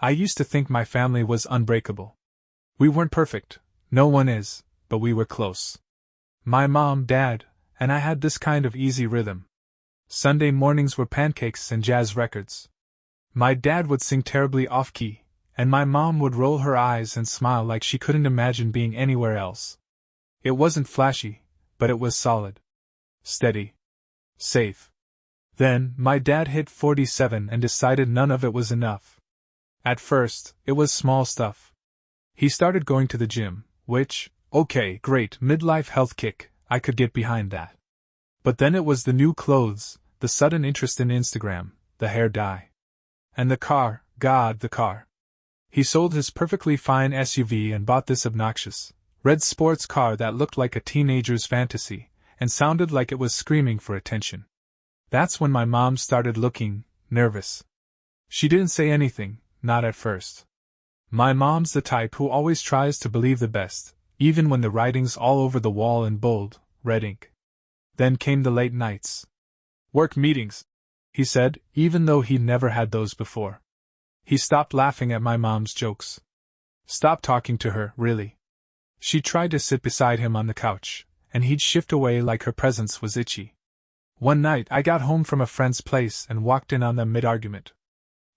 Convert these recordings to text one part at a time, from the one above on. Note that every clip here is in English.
I used to think my family was unbreakable. We weren't perfect, no one is, but we were close. My mom, dad, and I had this kind of easy rhythm. Sunday mornings were pancakes and jazz records. My dad would sing terribly off-key, and my mom would roll her eyes and smile like she couldn't imagine being anywhere else. It wasn't flashy, but it was solid. Steady. Safe. Then, my dad hit 47 and decided none of it was enough. At first, it was small stuff. He started going to the gym, which, okay, great, midlife health kick, I could get behind that. But then it was the new clothes, the sudden interest in Instagram, the hair dye. And the car, God, the car. He sold his perfectly fine SUV and bought this obnoxious, red sports car that looked like a teenager's fantasy, and sounded like it was screaming for attention. That's when my mom started looking nervous. She didn't say anything, not at first. My mom's the type who always tries to believe the best, even when the writing's all over the wall in bold, red ink. Then came the late nights. Work meetings, he said, even though he'd never had those before. He stopped laughing at my mom's jokes. Stopped talking to her, really. She tried to sit beside him on the couch, and he'd shift away like her presence was itchy. One night I got home from a friend's place and walked in on them mid-argument.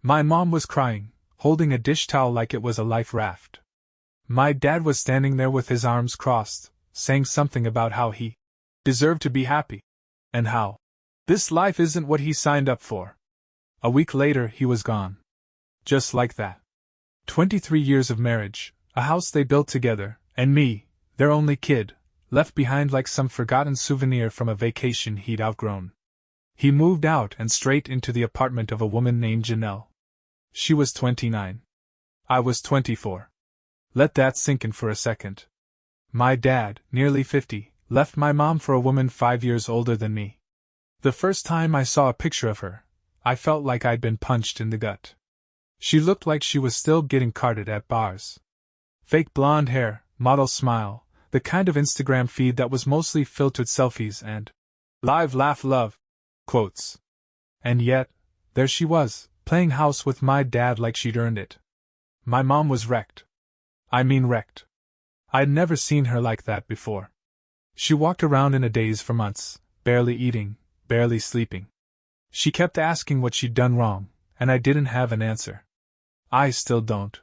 My mom was crying, holding a dish towel like it was a life raft. My dad was standing there with his arms crossed, saying something about how he deserved to be happy, and how this life isn't what he signed up for. A week later he was gone. Just like that. 23 years of marriage, a house they built together, and me, their only kid, left behind like some forgotten souvenir from a vacation he'd outgrown. He moved out and straight into the apartment of a woman named Janelle. She was 29. I was 24. Let that sink in for a second. My dad, nearly 50, left my mom for a woman 5 years older than me. The first time I saw a picture of her, I felt like I'd been punched in the gut. She looked like she was still getting carded at bars. Fake blonde hair, model smile, the kind of Instagram feed that was mostly filtered selfies and live laugh love quotes. And yet, there she was, playing house with my dad like she'd earned it. My mom was wrecked. I mean wrecked. I'd never seen her like that before. She walked around in a daze for months, barely eating, barely sleeping. She kept asking what she'd done wrong, and I didn't have an answer. I still don't.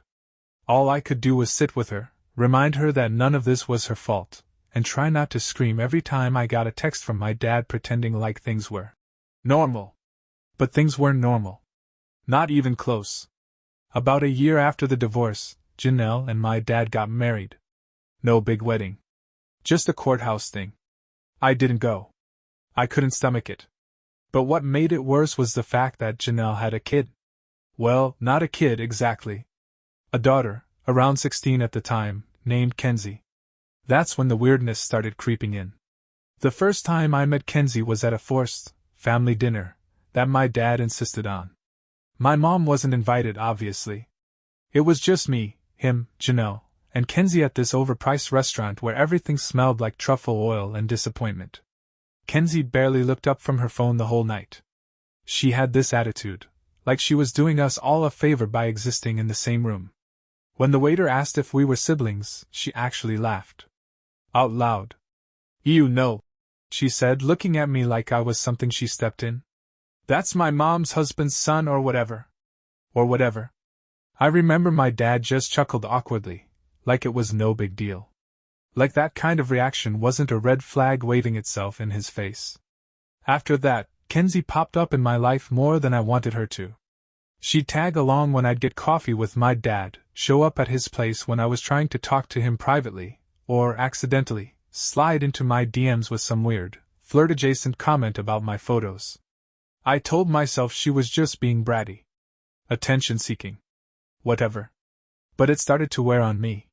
All I could do was sit with her, remind her that none of this was her fault, and try not to scream every time I got a text from my dad pretending like things were normal. But things weren't normal. Not even close. About a year after the divorce, Janelle and my dad got married. No big wedding. Just a courthouse thing. I didn't go. I couldn't stomach it. But what made it worse was the fact that Janelle had a kid. Well, not a kid exactly. A daughter, around 16 at the time, named Kenzie. That's when the weirdness started creeping in. The first time I met Kenzie was at a forced family dinner that my dad insisted on. My mom wasn't invited, obviously. It was just me, him, Janelle, and Kenzie at this overpriced restaurant where everything smelled like truffle oil and disappointment. Kenzie barely looked up from her phone the whole night. She had this attitude, like she was doing us all a favor by existing in the same room. When the waiter asked if we were siblings, she actually laughed. Out loud. "You know," she said, looking at me like I was something she stepped in. "That's my mom's husband's son or whatever." Or whatever. I remember my dad just chuckled awkwardly, like it was no big deal. Like that kind of reaction wasn't a red flag waving itself in his face. After that, Kenzie popped up in my life more than I wanted her to. She'd tag along when I'd get coffee with my dad, show up at his place when I was trying to talk to him privately, or accidentally slide into my DMs with some weird, flirt-adjacent comment about my photos. I told myself she was just being bratty. Attention-seeking. Whatever. But it started to wear on me.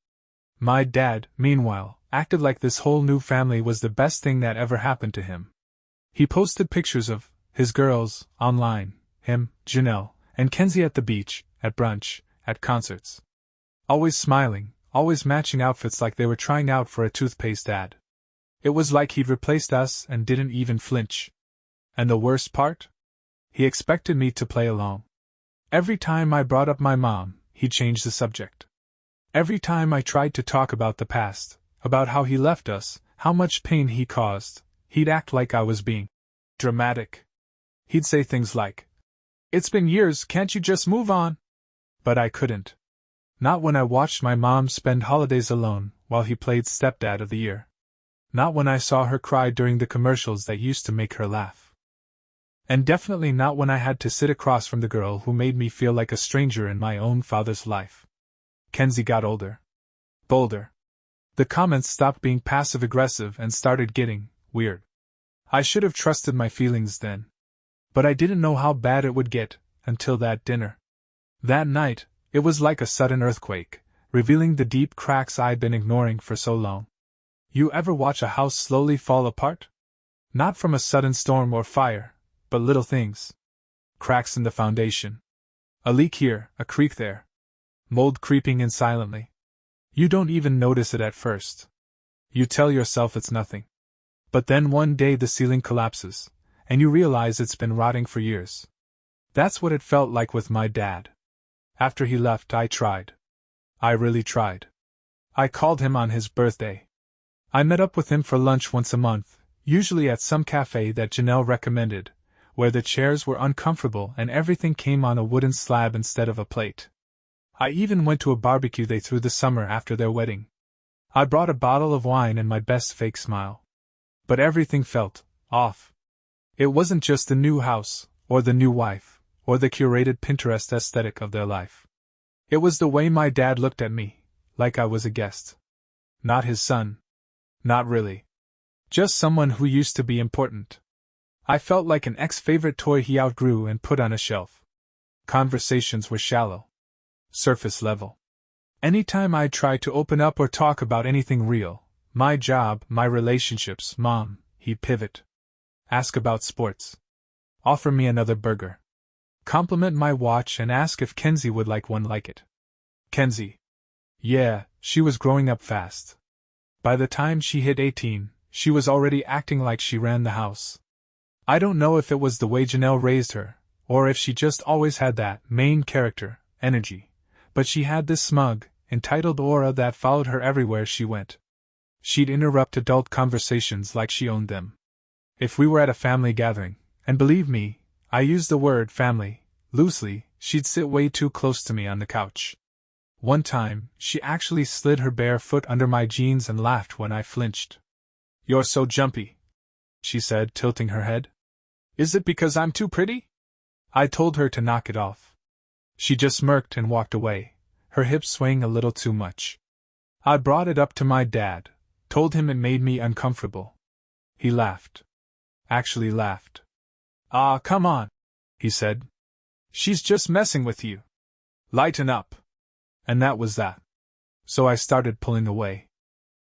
My dad, meanwhile, acted like this whole new family was the best thing that ever happened to him. He posted pictures of his girls online, him, Janelle, and Kenzie at the beach, at brunch, at concerts. Always smiling, always matching outfits like they were trying out for a toothpaste ad. It was like he'd replaced us and didn't even flinch. And the worst part? He expected me to play along. Every time I brought up my mom, he changed the subject. Every time I tried to talk about the past, about how he left us, how much pain he caused, he'd act like I was being dramatic. He'd say things like, "It's been years, can't you just move on?" But I couldn't. Not when I watched my mom spend holidays alone while he played Stepdad of the Year. Not when I saw her cry during the commercials that used to make her laugh. And definitely not when I had to sit across from the girl who made me feel like a stranger in my own father's life. Kenzie got older. Bolder. The comments stopped being passive-aggressive and started getting weird. I should have trusted my feelings then. But I didn't know how bad it would get, until that dinner. That night, it was like a sudden earthquake, revealing the deep cracks I'd been ignoring for so long. You ever watch a house slowly fall apart? Not from a sudden storm or fire, but little things. Cracks in the foundation. A leak here, a creak there. Mold creeping in silently. You don't even notice it at first. You tell yourself it's nothing. But then one day the ceiling collapses, and you realize it's been rotting for years. That's what it felt like with my dad. After he left, I tried. I really tried. I called him on his birthday. I met up with him for lunch once a month, usually at some cafe that Janelle recommended, where the chairs were uncomfortable and everything came on a wooden slab instead of a plate. I even went to a barbecue they threw the summer after their wedding. I brought a bottle of wine and my best fake smile. But everything felt off. It wasn't just the new house, or the new wife, or the curated Pinterest aesthetic of their life. It was the way my dad looked at me, like I was a guest. Not his son. Not really. Just someone who used to be important. I felt like an ex-favorite toy he outgrew and put on a shelf. Conversations were shallow. Surface level. Anytime I tried to open up or talk about anything real, my job, my relationships, Mom, he'd pivot. Ask about sports. Offer me another burger. Compliment my watch and ask if Kenzie would like one like it. Kenzie. Yeah, she was growing up fast. By the time she hit 18, she was already acting like she ran the house. I don't know if it was the way Janelle raised her, or if she just always had that main character energy, but she had this smug, entitled aura that followed her everywhere she went. She'd interrupt adult conversations like she owned them. If we were at a family gathering, and believe me, I use the word family loosely, she'd sit way too close to me on the couch. One time, she actually slid her bare foot under my jeans and laughed when I flinched. "You're so jumpy," she said, tilting her head. "Is it because I'm too pretty?" I told her to knock it off. She just smirked and walked away, her hips swaying a little too much. I brought it up to my dad, told him it made me uncomfortable. He laughed. Actually laughed. "Ah, come on," he said. "She's just messing with you. Lighten up." And that was that. So I started pulling away.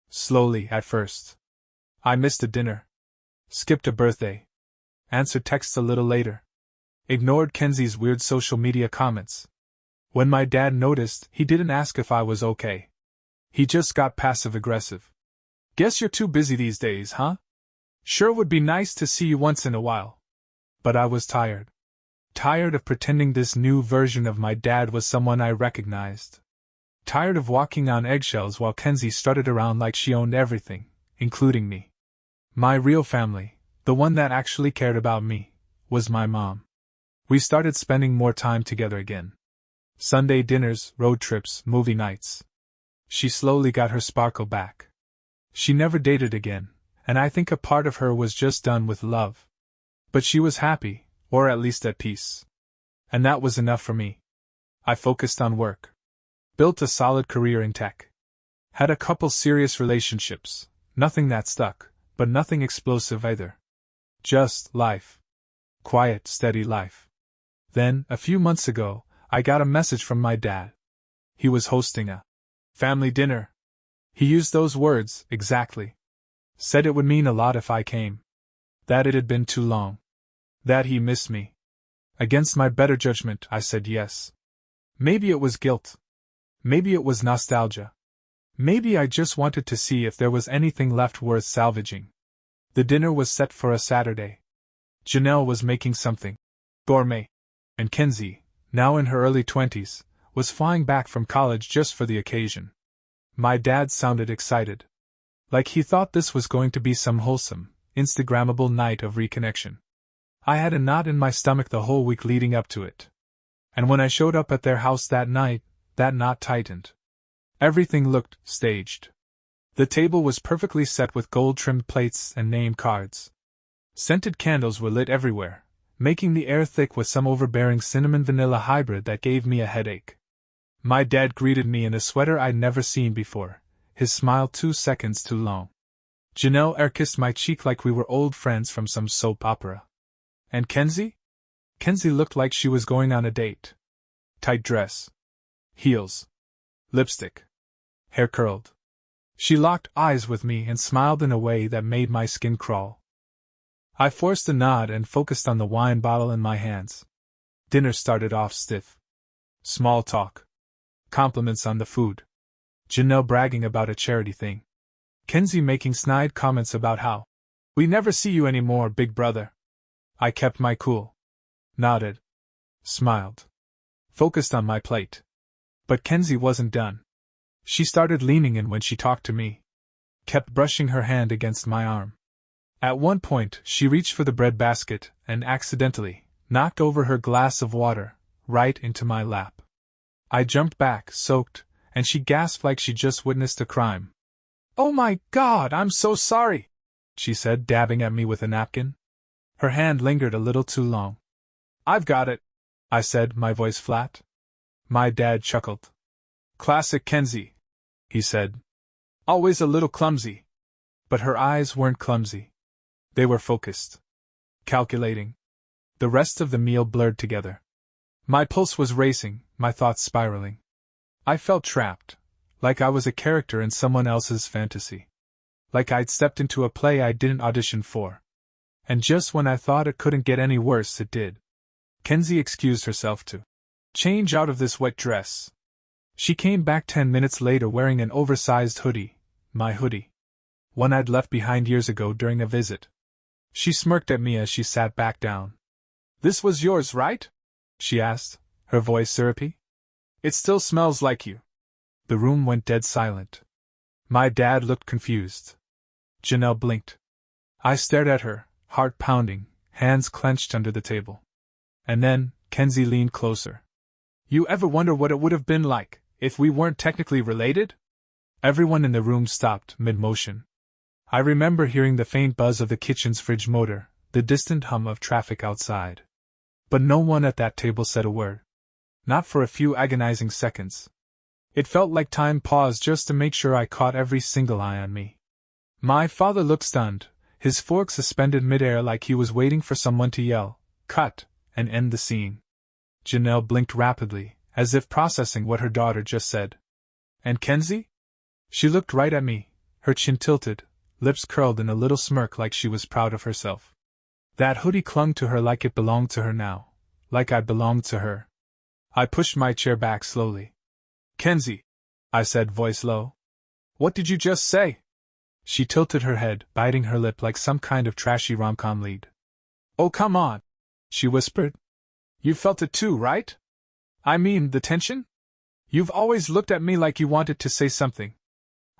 Slowly, at first. I missed a dinner. Skipped a birthday. Answered texts a little later. Ignored Kenzie's weird social media comments. When my dad noticed, he didn't ask if I was okay. He just got passive-aggressive. "Guess you're too busy these days, huh? Sure would be nice to see you once in a while." But I was tired. Tired of pretending this new version of my dad was someone I recognized. Tired of walking on eggshells while Kenzie strutted around like she owned everything, including me. My real family, the one that actually cared about me, was my mom. We started spending more time together again. Sunday dinners, road trips, movie nights. She slowly got her sparkle back. She never dated again, and I think a part of her was just done with love. But she was happy, or at least at peace. And that was enough for me. I focused on work. Built a solid career in tech. Had a couple serious relationships, nothing that stuck, but nothing explosive either. Just life. Quiet, steady life. Then, a few months ago, I got a message from my dad. He was hosting a family dinner. He used those words, exactly. Said it would mean a lot if I came. That it had been too long. That he missed me. Against my better judgment, I said yes. Maybe it was guilt. Maybe it was nostalgia. Maybe I just wanted to see if there was anything left worth salvaging. The dinner was set for a Saturday. Janelle was making something gourmet. And Kenzie, now in her early 20s, was flying back from college just for the occasion. My dad sounded excited. Like he thought this was going to be some wholesome, Instagrammable night of reconnection. I had a knot in my stomach the whole week leading up to it. And when I showed up at their house that night, that knot tightened. Everything looked staged. The table was perfectly set with gold-trimmed plates and name cards. Scented candles were lit everywhere, making the air thick with some overbearing cinnamon-vanilla hybrid that gave me a headache. My dad greeted me in a sweater I'd never seen before, his smile 2 seconds too long. Janelle kissed my cheek like we were old friends from some soap opera. And Kenzie? Kenzie looked like she was going on a date. Tight dress. Heels. Lipstick. Hair curled. She locked eyes with me and smiled in a way that made my skin crawl. I forced a nod and focused on the wine bottle in my hands. Dinner started off stiff. Small talk. Compliments on the food. Janelle bragging about a charity thing. Kenzie making snide comments about how we never see you anymore, big brother. I kept my cool. Nodded. Smiled. Focused on my plate. But Kenzie wasn't done. She started leaning in when she talked to me. Kept brushing her hand against my arm. At one point, she reached for the bread basket and accidentally knocked over her glass of water, right into my lap. I jumped back, soaked, and she gasped like she just witnessed a crime. "Oh my God, I'm so sorry," she said, dabbing at me with a napkin. Her hand lingered a little too long. "I've got it," I said, my voice flat. My dad chuckled. "Classic Kenzie," he said. "Always a little clumsy." But her eyes weren't clumsy. They were focused. Calculating. The rest of the meal blurred together. My pulse was racing, my thoughts spiraling. I felt trapped, like I was a character in someone else's fantasy. Like I'd stepped into a play I didn't audition for. And just when I thought it couldn't get any worse, it did. Kenzie excused herself to change out of this wet dress. She came back 10 minutes later wearing an oversized hoodie, my hoodie. One I'd left behind years ago during a visit. She smirked at me as she sat back down. "This was yours, right?" she asked, her voice syrupy. "It still smells like you." The room went dead silent. My dad looked confused. Janelle blinked. I stared at her, heart pounding, hands clenched under the table. And then, Kenzie leaned closer. "You ever wonder what it would have been like, if we weren't technically related?" Everyone in the room stopped mid-motion. I remember hearing the faint buzz of the kitchen's fridge motor, the distant hum of traffic outside. But no one at that table said a word. Not for a few agonizing seconds. It felt like time paused just to make sure I caught every single eye on me. My father looked stunned, his fork suspended midair like he was waiting for someone to yell, "Cut," and end the scene. Janelle blinked rapidly, as if processing what her daughter just said. "And Kenzie?" She looked right at me, her chin tilted, lips curled in a little smirk like she was proud of herself. That hoodie clung to her like it belonged to her now, like I belonged to her. I pushed my chair back slowly. "Kenzie," I said, voice low. "What did you just say?" She tilted her head, biting her lip like some kind of trashy rom-com lead. "Oh, come on," she whispered. "You felt it too, right? I mean, the tension? You've always looked at me like you wanted to say something."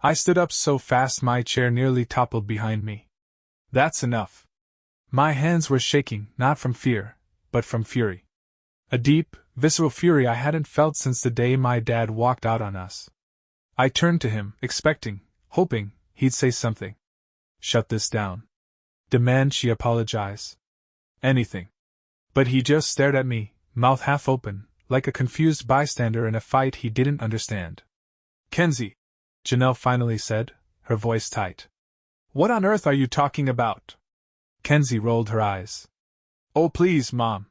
I stood up so fast my chair nearly toppled behind me. "That's enough." My hands were shaking, not from fear, but from fury. A deep, visceral fury I hadn't felt since the day my dad walked out on us. I turned to him, expecting, hoping, he'd say something. "Shut this down." Demand she apologize. Anything. But he just stared at me, mouth half open, like a confused bystander in a fight he didn't understand. "Kenzie," Janelle finally said, her voice tight. "What on earth are you talking about?" Kenzie rolled her eyes. "Oh please, Mom.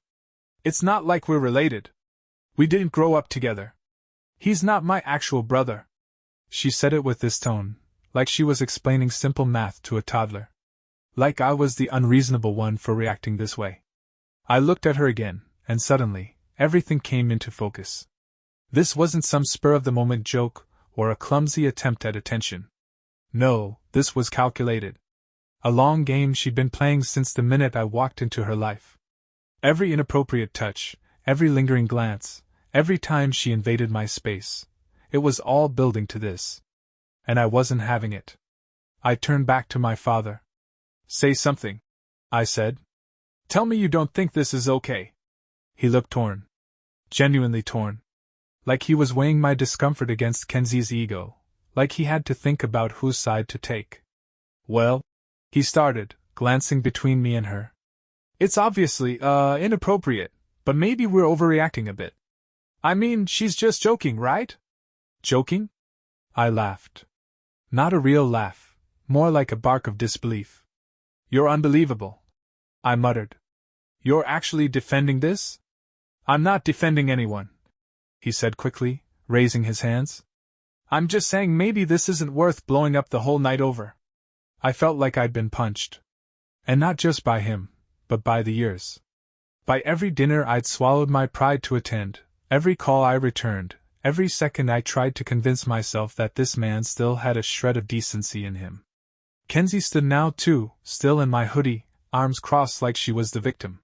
It's not like we're related. We didn't grow up together. He's not my actual brother." She said it with this tone, like she was explaining simple math to a toddler. Like I was the unreasonable one for reacting this way. I looked at her again, and suddenly, everything came into focus. This wasn't some spur-of-the-moment joke, or a clumsy attempt at attention. No, this was calculated. A long game she'd been playing since the minute I walked into her life. Every inappropriate touch, every lingering glance, Every time she invaded my space, it was all building to this. And I wasn't having it. I turned back to my father. Say something, I said. Tell me you don't think this is okay. He looked torn. Genuinely torn. Like he was weighing my discomfort against Kenzie's ego, like he had to think about whose side to take. Well, he started, glancing between me and her. It's obviously, inappropriate, but maybe we're overreacting a bit. I mean, she's just joking, right? Joking? I laughed. Not a real laugh, more like a bark of disbelief. You're unbelievable, I muttered. You're actually defending this? I'm not defending anyone, he said quickly, raising his hands. I'm just saying maybe this isn't worth blowing up the whole night over. I felt like I'd been punched. And not just by him, but by the years. By every dinner I'd swallowed my pride to attend, every call I returned, every second I tried to convince myself that this man still had a shred of decency in him. Kenzie stood now too, still in my hoodie, arms crossed like she was the victim.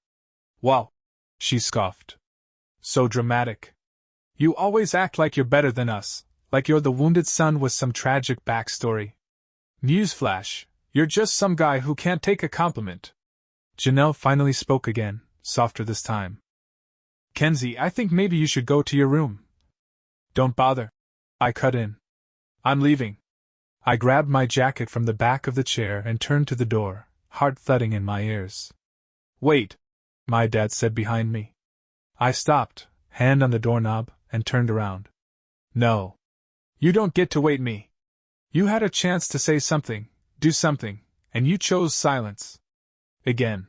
Wow, she scoffed. So dramatic. You always act like you're better than us, like you're the wounded son with some tragic backstory. Newsflash, you're just some guy who can't take a compliment. Janelle finally spoke again, softer this time. Kenzie, I think maybe you should go to your room. Don't bother. I cut in. I'm leaving. I grabbed my jacket from the back of the chair and turned to the door, heart thudding in my ears. Wait, my dad said behind me. I stopped, hand on the doorknob, and turned around. No. You don't get to wait me. You had a chance to say something, do something, and you chose silence. Again.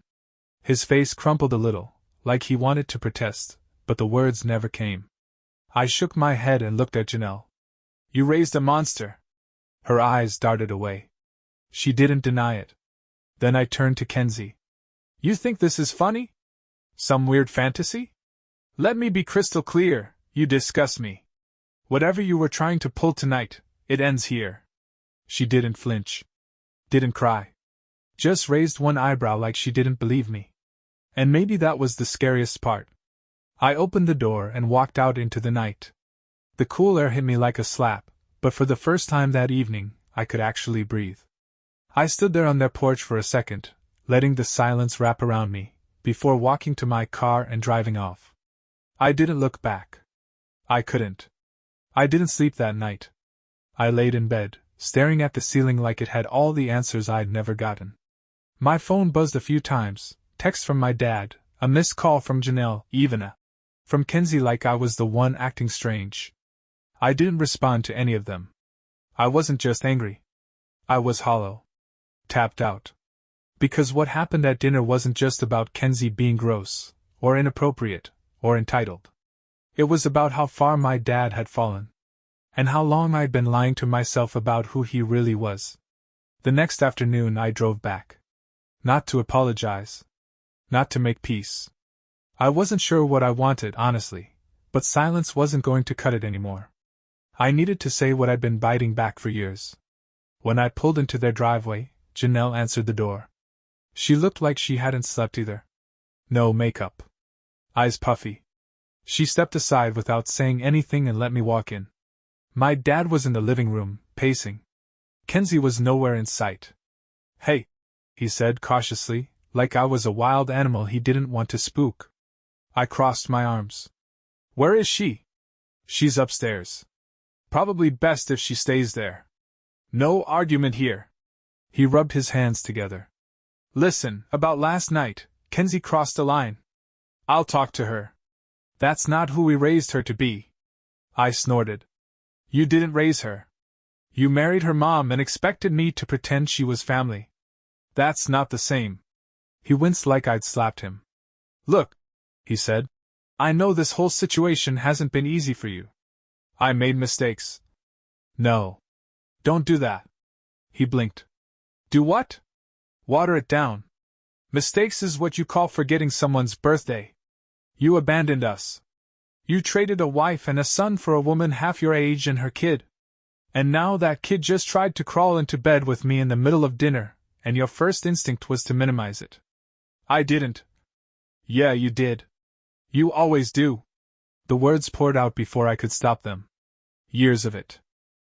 His face crumpled a little, like he wanted to protest, but the words never came. I shook my head and looked at Janelle. You raised a monster. Her eyes darted away. She didn't deny it. Then I turned to Kenzie. You think this is funny? Some weird fantasy? Let me be crystal clear, you disgust me. Whatever you were trying to pull tonight, it ends here. She didn't flinch. Didn't cry. Just raised one eyebrow like she didn't believe me. And maybe that was the scariest part. I opened the door and walked out into the night. The cool air hit me like a slap, but for the first time that evening, I could actually breathe. I stood there on their porch for a second, letting the silence wrap around me, before walking to my car and driving off. I didn't look back. I couldn't. I didn't sleep that night. I laid in bed, staring at the ceiling like it had all the answers I'd never gotten. My phone buzzed a few times, text from my dad, a missed call from Janelle, even a from Kenzie like I was the one acting strange. I didn't respond to any of them. I wasn't just angry. I was hollow. Tapped out. Because what happened at dinner wasn't just about Kenzie being gross, or inappropriate, or entitled. It was about how far my dad had fallen. And how long I'd been lying to myself about who he really was. The next afternoon I drove back. Not to apologize. Not to make peace. I wasn't sure what I wanted, honestly, but silence wasn't going to cut it anymore. I needed to say what I'd been biting back for years. When I pulled into their driveway, Janelle answered the door. She looked like she hadn't slept either. No makeup. Eyes puffy. She stepped aside without saying anything and let me walk in. My dad was in the living room, pacing. Kenzie was nowhere in sight. Hey, he said cautiously, like I was a wild animal he didn't want to spook. I crossed my arms. Where is she? She's upstairs. Probably best if she stays there. No argument here. He rubbed his hands together. Listen, about last night, Kenzie crossed a line. I'll talk to her. That's not who we raised her to be. I snorted. You didn't raise her. You married her mom and expected me to pretend she was family. That's not the same. He winced like I'd slapped him. Look, he said. I know this whole situation hasn't been easy for you. I made mistakes. No. Don't do that. He blinked. Do what? Water it down. Mistakes is what you call forgetting someone's birthday. You abandoned us. You traded a wife and a son for a woman half your age and her kid. And now that kid just tried to crawl into bed with me in the middle of dinner, and your first instinct was to minimize it. I didn't. Yeah, you did. You always do. The words poured out before I could stop them. Years of it.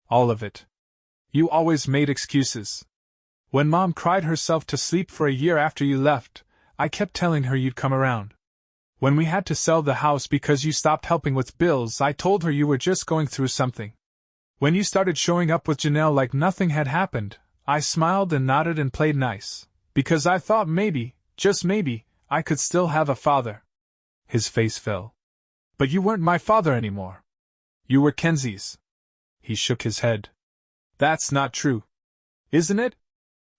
All of it. You always made excuses. When Mom cried herself to sleep for a year after you left, I kept telling her you'd come around. When we had to sell the house because you stopped helping with bills, I told her you were just going through something. When you started showing up with Janelle like nothing had happened, I smiled and nodded and played nice, because I thought maybe, just maybe, I could still have a father. His face fell. But you weren't my father anymore. You were Kenzie's. He shook his head. That's not true. Isn't it?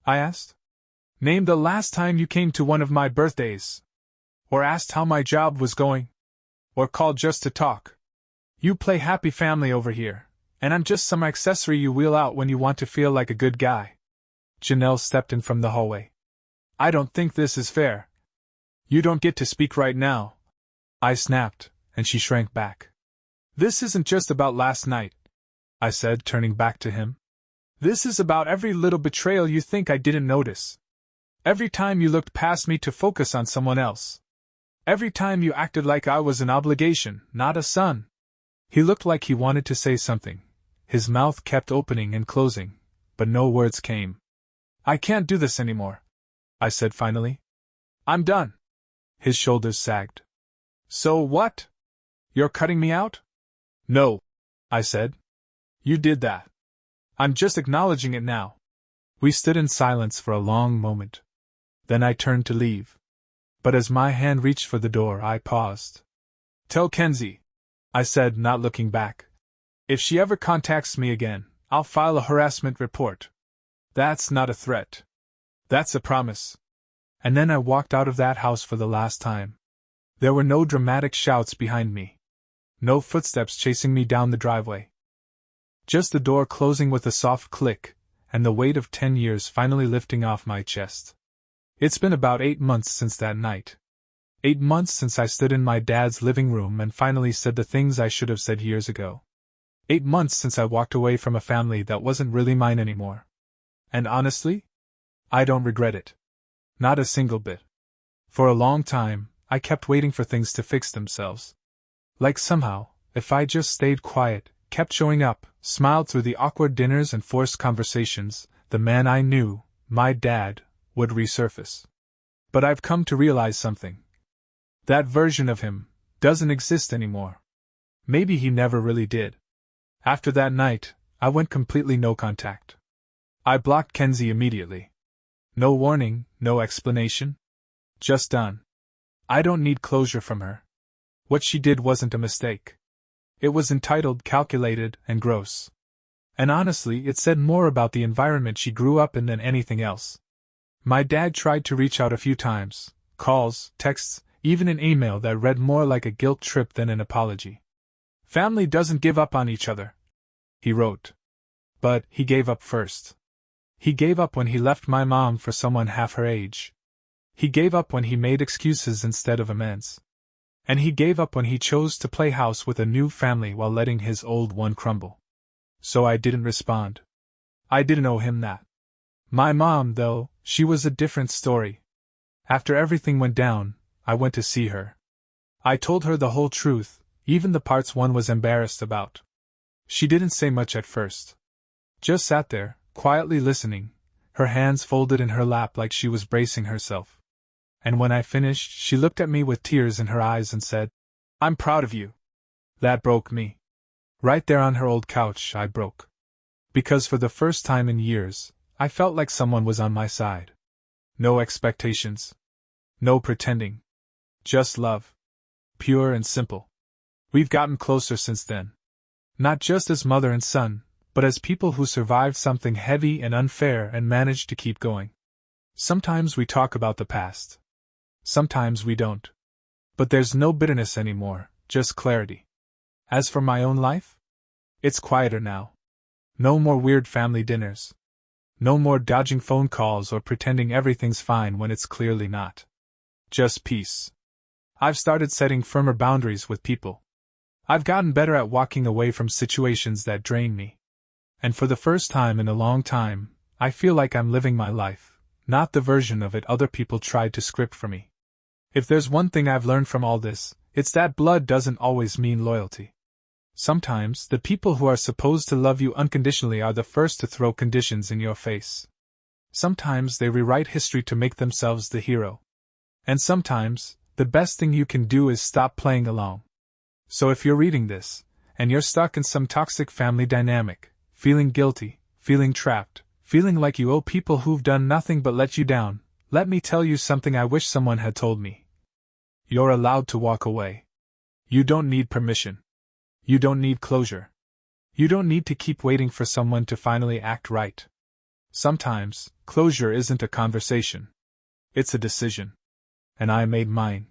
I asked. Name the last time you came to one of my birthdays. Or asked how my job was going. Or called just to talk. You play happy family over here, and I'm just some accessory you wheel out when you want to feel like a good guy. Janelle stepped in from the hallway. I don't think this is fair. You don't get to speak right now. I snapped, and she shrank back. This isn't just about last night, I said, turning back to him. This is about every little betrayal you think I didn't notice. Every time you looked past me to focus on someone else. Every time you acted like I was an obligation, not a son. He looked like he wanted to say something. His mouth kept opening and closing, but no words came. I can't do this anymore, I said finally. I'm done. His shoulders sagged. So what? You're cutting me out? No, I said. You did that. I'm just acknowledging it now. We stood in silence for a long moment. Then I turned to leave. But as my hand reached for the door, I paused. Tell Kenzie, I said, not looking back. If she ever contacts me again, I'll file a harassment report. That's not a threat. That's a promise. And then I walked out of that house for the last time. There were no dramatic shouts behind me. No footsteps chasing me down the driveway. Just the door closing with a soft click, and the weight of 10 years finally lifting off my chest. It's been about 8 months since that night. 8 months since I stood in my dad's living room and finally said the things I should have said years ago. 8 months since I walked away from a family that wasn't really mine anymore. And honestly, I don't regret it. Not a single bit. For a long time, I kept waiting for things to fix themselves. Like somehow, if I just stayed quiet, kept showing up, smiled through the awkward dinners and forced conversations, the man I knew, my dad, would resurface. But I've come to realize something. That version of him doesn't exist anymore. Maybe he never really did. After that night, I went completely no contact. I blocked Kenzie immediately. No warning, no explanation. Just done. I don't need closure from her. What she did wasn't a mistake. It was entitled, calculated, and gross. And honestly, it said more about the environment she grew up in than anything else. My dad tried to reach out a few times, calls, texts, even an email that read more like a guilt trip than an apology. Family doesn't give up on each other, he wrote. But he gave up first. He gave up when he left my mom for someone half her age. He gave up when he made excuses instead of amends. And he gave up when he chose to play house with a new family while letting his old one crumble. So I didn't respond. I didn't owe him that. My mom, though, she was a different story. After everything went down, I went to see her. I told her the whole truth, even the parts one was embarrassed about. She didn't say much at first. Just sat there, quietly listening, her hands folded in her lap like she was bracing herself. And when I finished, she looked at me with tears in her eyes and said, "I'm proud of you." That broke me. Right there on her old couch, I broke. Because for the first time in years, I felt like someone was on my side. No expectations. No pretending. Just love. Pure and simple. We've gotten closer since then. Not just as mother and son, but as people who survived something heavy and unfair and managed to keep going. Sometimes we talk about the past. Sometimes we don't. But there's no bitterness anymore, just clarity. As for my own life? It's quieter now. No more weird family dinners. No more dodging phone calls or pretending everything's fine when it's clearly not. Just peace. I've started setting firmer boundaries with people. I've gotten better at walking away from situations that drain me. And for the first time in a long time, I feel like I'm living my life, not the version of it other people tried to script for me. If there's one thing I've learned from all this, It's that blood doesn't always mean loyalty. Sometimes, the people who are supposed to love you unconditionally are the first to throw conditions in your face. Sometimes they rewrite history to make themselves the hero. And sometimes, the best thing you can do is stop playing along. So if you're reading this, and you're stuck in some toxic family dynamic, feeling guilty, feeling trapped, feeling like you owe people who've done nothing but let you down, let me tell you something I wish someone had told me. You're allowed to walk away. You don't need permission. You don't need closure. You don't need to keep waiting for someone to finally act right. Sometimes, closure isn't a conversation. It's a decision. And I made mine.